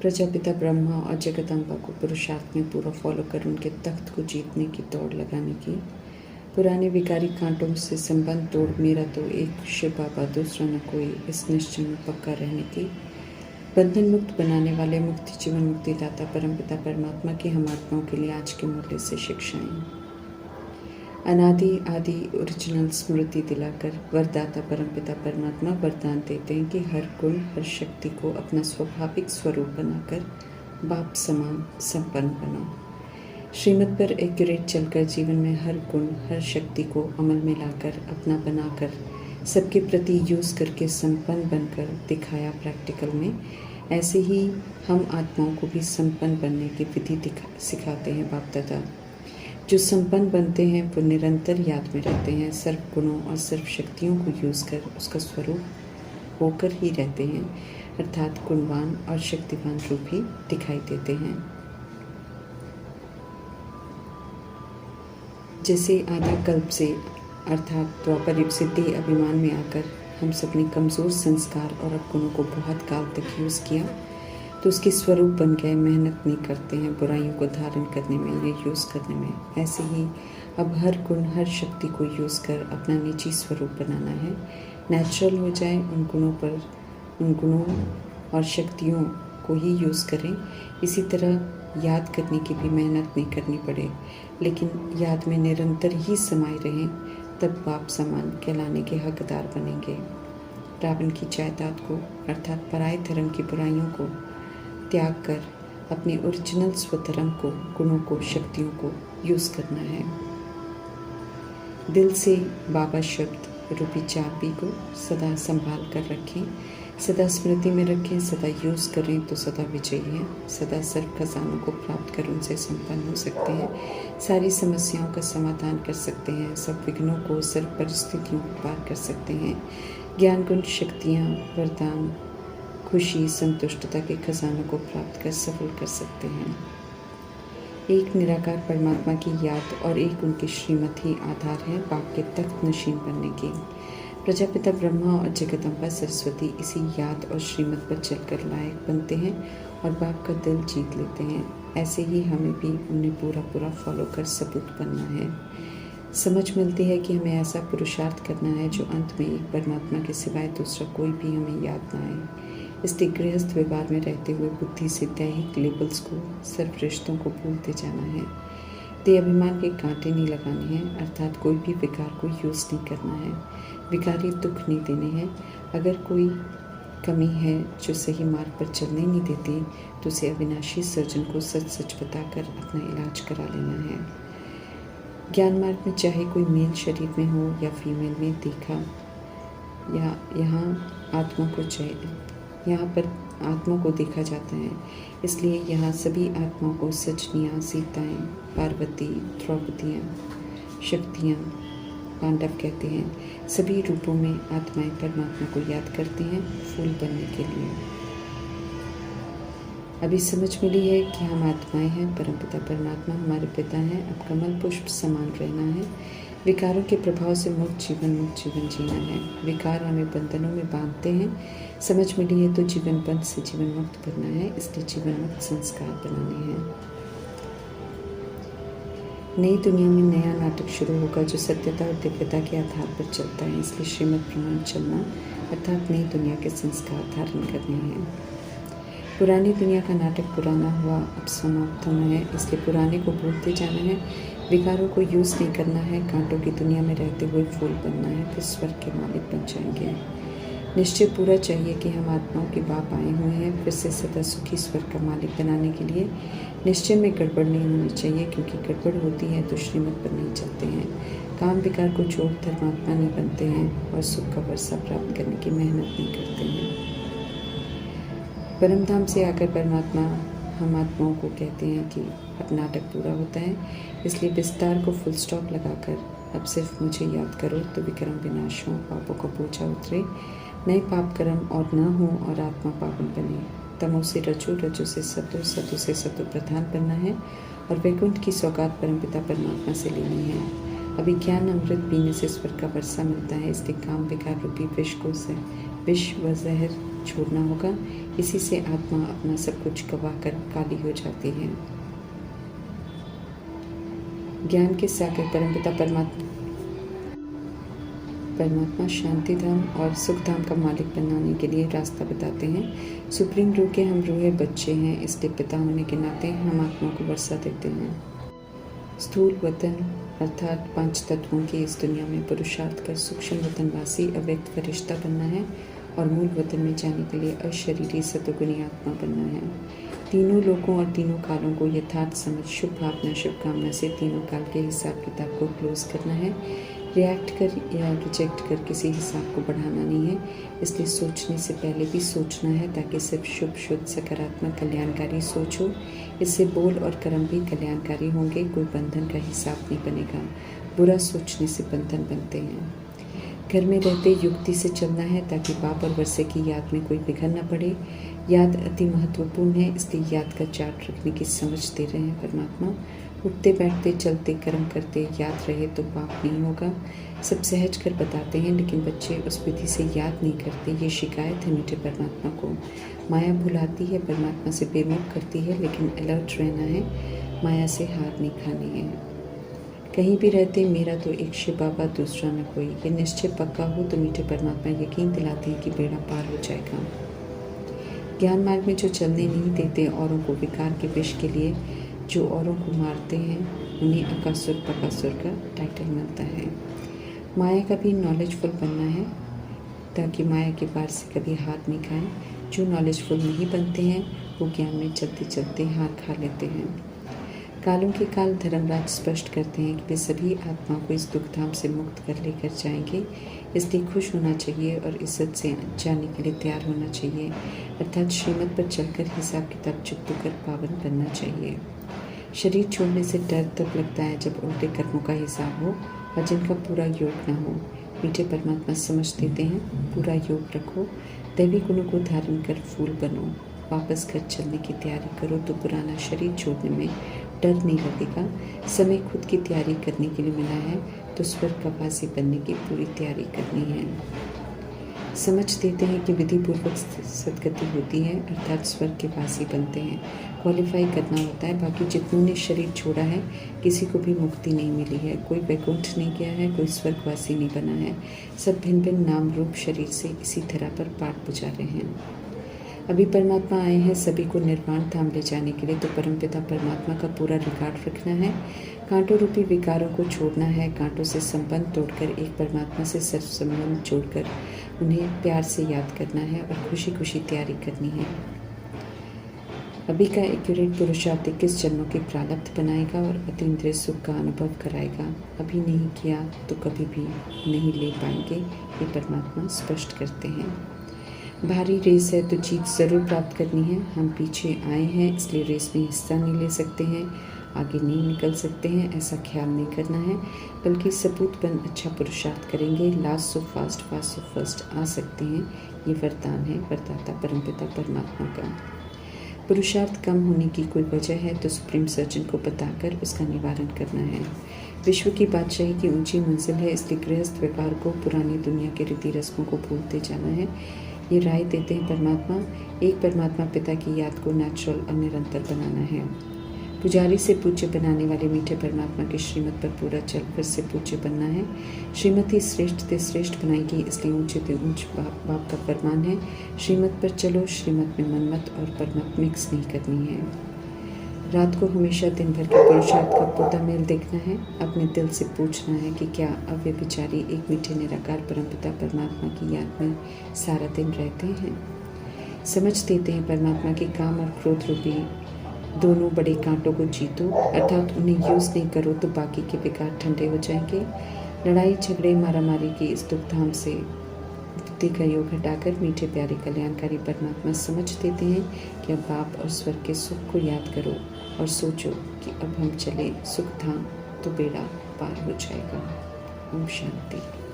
प्रजापिता ब्रह्मा और जगदम्बा को पुरुषार्थ में पूरा फॉलो कर उनके तख्त को जीतने की दौड़ लगाने की। पुराने विकारी कांटों से संबंध तोड़ मेरा तो एक शिव बाबा दूसरा न कोई, इस निश्चय में पक्का रहने की। बंधन मुक्त बनाने वाले मुक्ति जीवन मुक्ति दाता परमपिता परमात्मा की हम आत्माओं के लिए आज के मूल्य से शिक्षाएं। अनादि आदि ओरिजिनल स्मृति दिलाकर वरदाता परमपिता परमात्मा वरदान देते हैं कि हर गुण हर शक्ति को अपना स्वाभाविक स्वरूप बनाकर बाप समान संपन्न बनाओ। श्रीमत पर एक्यूरेट चलकर जीवन में हर गुण हर शक्ति को अमल में लाकर अपना बनाकर सबके प्रति यूज़ करके संपन्न बनकर दिखाया प्रैक्टिकल में। ऐसे ही हम आत्माओं को भी संपन्न बनने की विधि सिखाते हैं बाप दादा। जो संपन्न बनते हैं वो निरंतर याद में रहते हैं, सर्व गुणों और सर्व शक्तियों को यूज़ कर उसका स्वरूप होकर ही रहते हैं, अर्थात गुणवान और शक्तिवान रूप ही दिखाई देते हैं। जैसे आधा कल्प से अर्थात द्वापर युग से देह अभिमान में आकर हम सबने कमज़ोर संस्कार और अवगुणों को बहुत काल तक यूज़ किया तो उसके स्वरूप बन गए, मेहनत नहीं करते हैं बुराइयों को धारण करने में या यूज़ करने में। ऐसे ही अब हर गुण हर शक्ति को यूज़ कर अपना निजी स्वरूप बनाना है, नेचुरल हो जाए। उन गुणों और शक्तियों को ही यूज़ करें। इसी तरह याद करने की भी मेहनत नहीं करनी पड़े, लेकिन याद में निरंतर ही समाये रहें, तब बाप समान कहलाने के हकदार बनेंगे। रावण की जायदाद को अर्थात पराये धर्म की बुराइयों को त्याग कर अपने ओरिजिनल स्वधर्म को, गुणों को, शक्तियों को यूज़ करना है। दिल से बाबा शब्द रूपी चाबी को सदा संभाल कर रखें, सदा स्मृति में रखें, सदा यूज़ करें तो सदा विजयी हैं। सदा सर्व खजानों को प्राप्त कर उनसे संपन्न हो सकते हैं, सारी समस्याओं का समाधान कर सकते हैं, सब विघ्नों को, सर्व परिस्थितियों को पार कर सकते हैं। ज्ञान गुण शक्तियाँ वरदान खुशी संतुष्टता के खजानों को प्राप्त कर सफल कर सकते हैं। एक निराकार परमात्मा की याद और एक उनकी श्रीमत ही आधार है बाप के तख्त नशीन बनने की। प्रजापिता ब्रह्मा और जगदम्बा सरस्वती इसी याद और श्रीमत पर चलकर लायक बनते हैं और बाप का दिल जीत लेते हैं। ऐसे ही हमें भी उन्हें पूरा फॉलो कर सबूत बनना है। समझ मिलती है कि हमें ऐसा पुरुषार्थ करना है जो अंत में एक परमात्मा के सिवाय दूसरा कोई भी हमें याद ना आए। इसलिए गृहस्थ व्यवहार में रहते हुए बुद्धि से दैहिक लेबल्स को, सर्व रिश्तों को भूलते जाना है। देह अभिमान के कांटे नहीं लगाने हैं, अर्थात कोई भी विकार को यूज़ नहीं करना है, विकारी दुख नहीं देने हैं। अगर कोई कमी है जो सही मार्ग पर चलने नहीं देती तो उसे अविनाशी सर्जन को सच सच बताकर अपना इलाज करा लेना है। ज्ञान मार्ग में चाहे कोई मेल शरीर में हो या फीमेल में देखा या यहाँ पर आत्मा को देखा जाता है, इसलिए यहाँ सभी आत्माओं को सजनियाँ, सीताएँ, पार्वती, द्रौपदियाँ, शक्तियाँ, पांडव कहते हैं। सभी रूपों में आत्माएं परमात्मा को याद करती हैं फूल बनने के लिए। अभी समझ मिली है कि हम आत्माएं हैं, परमपिता परमात्मा हमारे पिता हैं। अब कमल पुष्प समान रहना है, विकारों के प्रभाव से मुक्त जीवन जीना है। विकार हमें बंधनों में बांधते हैं, समझ मिली है तो जीवन बंध से जीवन मुक्त बनना है, इसलिए जीवन मुक्त संस्कार बनाने हैं। नई दुनिया में नया नाटक शुरू होगा जो सत्यता और दिव्यता के आधार पर चलता है, इसलिए श्रीमद् प्रमाण चलना अर्थात नई दुनिया के संस्कार धारण करने हैं। पुरानी दुनिया का नाटक पुराना हुआ, अब समाप्त होना है, इसलिए पुराने को भूलते जाना है, विकारों को यूज़ नहीं करना है, कांटों की दुनिया में रहते हुए फूल बनना है, फिर स्वर्ग के मालिक बन जाएंगे। निश्चय पूरा चाहिए कि हम आत्माओं के बाप आए हुए हैं, फिर से सदा सुखी स्वर्ग का मालिक बनाने के लिए। निश्चय में गड़बड़ नहीं होनी चाहिए, क्योंकि गड़बड़ होती है तो श्रीमत पर नहीं चलते हैं, काम विकार को छोड़ धर्मात्मा नहीं बनते हैं और सुख का वर्षा प्राप्त करने की मेहनत नहीं करते हैं। परमधाम से आकर परमात्मा हम आत्माओं को कहते हैं कि अब नाटक पूरा होता है, इसलिए विस्तार को फुल स्टॉप लगाकर अब सिर्फ मुझे याद करो तो विक्रम विनाश हो, पापों का बोझा उतरे, नए पाप कर्म और न हो और आत्मा पावन बने। तमो से रजो, रजो से सतो, सतो से सतो प्रधान बनना है और वैकुंठ की सौगात परमपिता परमात्मा से लेनी है। अभी ज्ञान अमृत पीने से स्वर्ग का वर्षा मिलता है, इसलिए काम विकार रूपी विष व जहर छोड़ना होगा। इसी से आत्मा अपना सब कुछ गवा कर काली हो जाती है। ज्ञान के सागर परमपिता परमात्मा शांति धाम और सुख धाम का मालिक बनाने के लिए रास्ता बताते हैं। सुप्रीम रूह के हम रूहे बच्चे हैं, इसलिए पिता होने के नाते हम आत्मा को वर्षा देते हैं। स्थूल वतन अर्थात 5 तत्वों की इस दुनिया में पुरुषार्थ कर सूक्ष्म वतनवासी अव्यक्त फरिश्ता बनना है और मूल वतन में जाने के लिए अशरीरी सतोगुणी आत्मा बनना है। तीनों लोकों और तीनों कालों को यथार्थ समझ शुभ भावना शुभकामना से तीनों काल के हिसाब किताब को क्लोज करना है। रिएक्ट कर या रिजेक्ट कर किसी हिसाब को बढ़ाना नहीं है। इसलिए सोचने से पहले भी सोचना है ताकि सिर्फ शुभ शुद्ध सकारात्मक कल्याणकारी सोच हो। इससे बोल और कर्म भी कल्याणकारी होंगे। कोई बंधन का हिसाब नहीं बनेगा। बुरा सोचने से बंधन बनते हैं। घर में रहते युक्ति से चलना है ताकि बाप और वर्षे की याद में कोई विघन न पड़े। याद अति महत्वपूर्ण है, इसलिए याद का चार्ट रखने की समझ दे रहे हैं परमात्मा। उठते बैठते चलते कर्म करते याद रहे तो पाप नहीं होगा। सब सहज कर बताते हैं, लेकिन बच्चे उस विधि से याद नहीं करते। ये शिकायत है मीठे परमात्मा को। माया भुलाती है, परमात्मा से बेमुख करती है, लेकिन अलर्ट रहना है। माया से हार नहीं खानी है। कहीं भी रहते मेरा तो एक शिव बाबा दूसरा न कोई, ये निश्चय पक्का हो तो मीठे परमात्मा यकीन दिलाते हैं कि बेड़ा पार हो जाएगा। ज्ञान मार्ग में जो चलने नहीं देते, औरों को विकार के विष के लिए जो औरों को मारते हैं, उन्हें अकासुर बकासुर का टाइटल मिलता है। माया का भी नॉलेजफुल बनना है ताकि माया के पार से कभी हाथ नहीं खाएं। जो नॉलेजफुल नहीं बनते हैं वो ज्ञान में चलते चलते हार खा लेते हैं। कालों के काल धर्मराज स्पष्ट करते हैं कि वे सभी आत्मा को इस दुखधाम से मुक्त कर लेकर जाएंगे। इसलिए खुश होना चाहिए और इज्जत से जाने के लिए तैयार होना चाहिए, अर्थात श्रीमत पर चलकर हिसाब किताब चुकतो कर पावन बनना चाहिए। शरीर छोड़ने से डर तब लगता है जब उल्टे कर्मों का हिसाब हो और जिनका पूरा योग न हो। मीठे परमात्मा समझ देते हैं, पूरा योग रखो, दैवी गुणों को धारण कर फूल बनो। वापस घर चलने की तैयारी करो तो पुराना शरीर छोड़ने में डर नहीं लगेगा। समय खुद की तैयारी करने के लिए मिला है तो स्वर्ग का वासी बनने की पूरी तैयारी करनी है। समझ देते हैं कि विधि पूर्वक सदगति होती है, अर्थात स्वर्ग के वासी बनते हैं। क्वालिफाई करना होता है। बाकी जितनों ने शरीर छोड़ा है किसी को भी मुक्ति नहीं मिली है। कोई वैकुंठ नहीं गया है, कोई स्वर्गवासी नहीं बना है। सब भिन्न भिन्न नाम रूप शरीर से इसी तरह पर पाठ बुझा रहे हैं। अभी परमात्मा आए हैं सभी को निर्वाण धाम ले जाने के लिए, तो परमपिता परमात्मा का पूरा रिकॉर्ड रखना है। कांटों रूपी विकारों को छोड़ना है। कांटों से संबंध तोड़कर एक परमात्मा से सर्व संबंध जोड़कर उन्हें प्यार से याद करना है और खुशी खुशी तैयारी करनी है। अभी का एक्यूरेट पुरुषार्थ 21 जन्मों के प्रारब्ध बनाएगा और अतीन्द्रिय सुख का अनुभव कराएगा। अभी नहीं किया तो कभी भी नहीं ले पाएंगे, ये परमात्मा स्पष्ट करते हैं। भारी रेस है तो जीत ज़रूर प्राप्त करनी है। हम पीछे आए हैं इसलिए रेस में हिस्सा नहीं ले सकते हैं, आगे नहीं निकल सकते हैं, ऐसा ख्याल नहीं करना है, बल्कि सबूत बन अच्छा पुरुषार्थ करेंगे। Last so fast fast so first आ सकते हैं। ये वरदान है वरदाता परमपिता परमात्मा का। पुरुषार्थ कम होने की कोई वजह है तो सुप्रीम सर्जन को बताकर उसका निवारण करना है। विश्व की बादशाही की ऊंची मंजिल है, इसलिए गृहस्थ व्यवहार को पुरानी दुनिया के रीति रस्मों को भूलते जाना है। ये राय देते हैं परमात्मा। एक परमात्मा पिता की याद को नेचुरल और निरंतर बनाना है। पुजारी से पूज्य बनाने वाले मीठे परमात्मा की श्रीमत पर पूरा चल फिर से पूज्य बनना है। श्रीमत ही श्रेष्ठ से श्रेष्ठ बनाएगी, इसलिए ऊंचे से ऊंच बाप का फरमान है। श्रीमत पर चलो, श्रीमत में मनमत और परमत मिक्स नहीं करनी है। रात को हमेशा दिन भर के पुरुषार्थ का पोता मेल देखना है। अपने दिल से पूछना है कि क्या अव्यभिचारी एक मीठे निराकार परमपिता परमात्मा की याद में सारा दिन रहते हैं। समझ देते हैं परमात्मा की काम और क्रोध रूपी दोनों बड़े कांटों को जीतो, अर्थात उन्हें यूज़ नहीं करो तो बाकी के विकार ठंडे हो जाएंगे। लड़ाई झगड़े मारामारी की इस दुखधाम से बुद्धि का योग हटाकर मीठे प्यारे कल्याणकारी परमात्मा समझ देते हैं कि अब बाप और स्वर्ग के सुख को याद करो और सोचो कि अब हम चले सुख धाम तो बेड़ा पार हो जाएगा। ओम शांति।